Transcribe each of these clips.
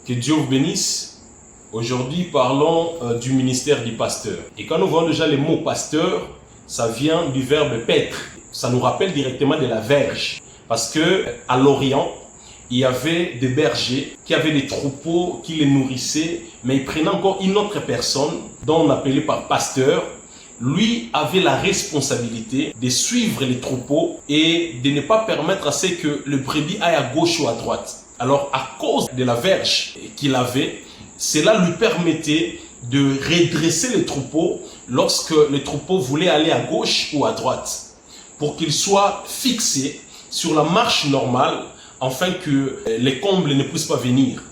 Que Dieu vous bénisse. Aujourd'hui, parlons du ministère du pasteur. Et quand nous voyons déjà le mot pasteur, ça vient du verbe paître. Ça nous rappelle directement de la verge. Parce que à l'Orient, il y avait des bergers qui avaient des troupeaux qui les nourrissaient, mais ils prenaient encore une autre personne, dont on appelait par pasteur. Lui avait la responsabilité de suivre les troupeaux et de ne pas permettre à ce que le brebis aille à gauche ou à droite. Alors, à cause de la verge qu'il avait, cela lui permettait de redresser les troupeaux lorsque les troupeaux voulaient aller à gauche ou à droite, pour qu'ils soient fixés sur la marche normale, afin que les combles ne puissent pas venir.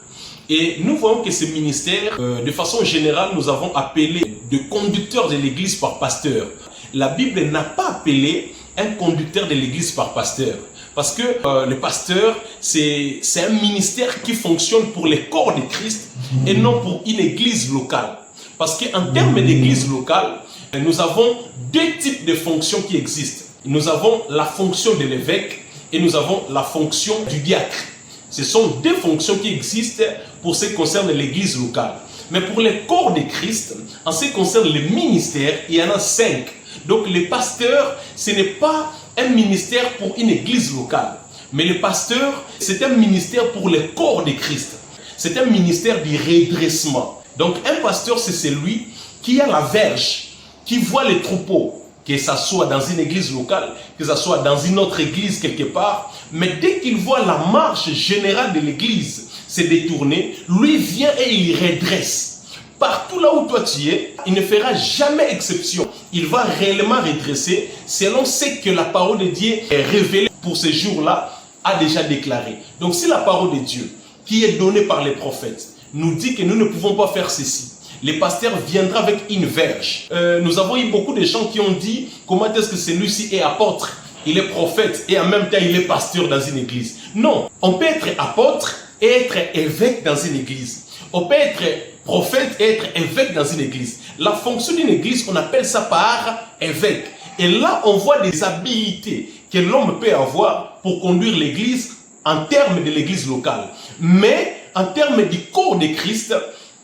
Et nous voyons que ce ministère, de façon générale, nous avons appelé de conducteur de l'église par pasteur. La Bible n'a pas appelé un conducteur de l'église par pasteur. Parce que le pasteur, c'est un ministère qui fonctionne pour les corps de Christ et non pour une église locale. Parce qu'en termes d'église locale, nous avons deux types de fonctions qui existent. Nous avons la fonction de l'évêque et nous avons la fonction du diacre. Ce sont deux fonctions qui existent pour ce qui concerne l'église locale. Mais pour les corps de Christ, en ce qui concerne le ministère, il y en a 5. Donc le pasteur, ce n'est pas un ministère pour une église locale. Mais le pasteur, c'est un ministère pour les corps de Christ. C'est un ministère du redressement. Donc un pasteur, c'est celui qui a la verge, qui voit les troupeaux, que ce soit dans une église locale, que ce soit dans une autre église quelque part. Mais dès qu'il voit la marche générale de l'église se détourner, lui vient et il redresse. Partout là où toi tu es, il ne fera jamais exception. Il va réellement redresser selon ce que la parole de Dieu est révélée pour ce jour-là a déjà déclaré. Donc si la parole de Dieu qui est donnée par les prophètes nous dit que nous ne pouvons pas faire ceci, le pasteur viendra avec une verge. Nous avons eu beaucoup de gens qui ont dit comment est-ce que celui-ci est apôtre, il est prophète et en même temps il est pasteur dans une église. Non, on peut être apôtre et être évêque dans une église. On peut être prophète et être évêque dans une église. La fonction d'une église, on appelle ça par évêque. Et là, on voit des habilités que l'homme peut avoir pour conduire l'église en termes de l'église locale. Mais en termes du corps de Christ,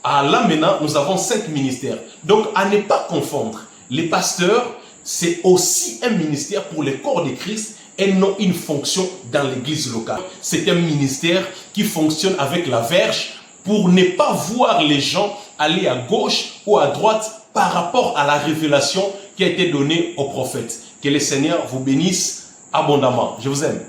là maintenant, nous avons 5 ministères. Donc, à ne pas confondre, les pasteurs, c'est aussi un ministère pour le corps de Christ et non une fonction dans l'église locale. C'est un ministère qui fonctionne avec la verge pour ne pas voir les gens aller à gauche ou à droite par rapport à la révélation qui a été donnée aux prophètes. Que le Seigneur vous bénisse abondamment. Je vous aime.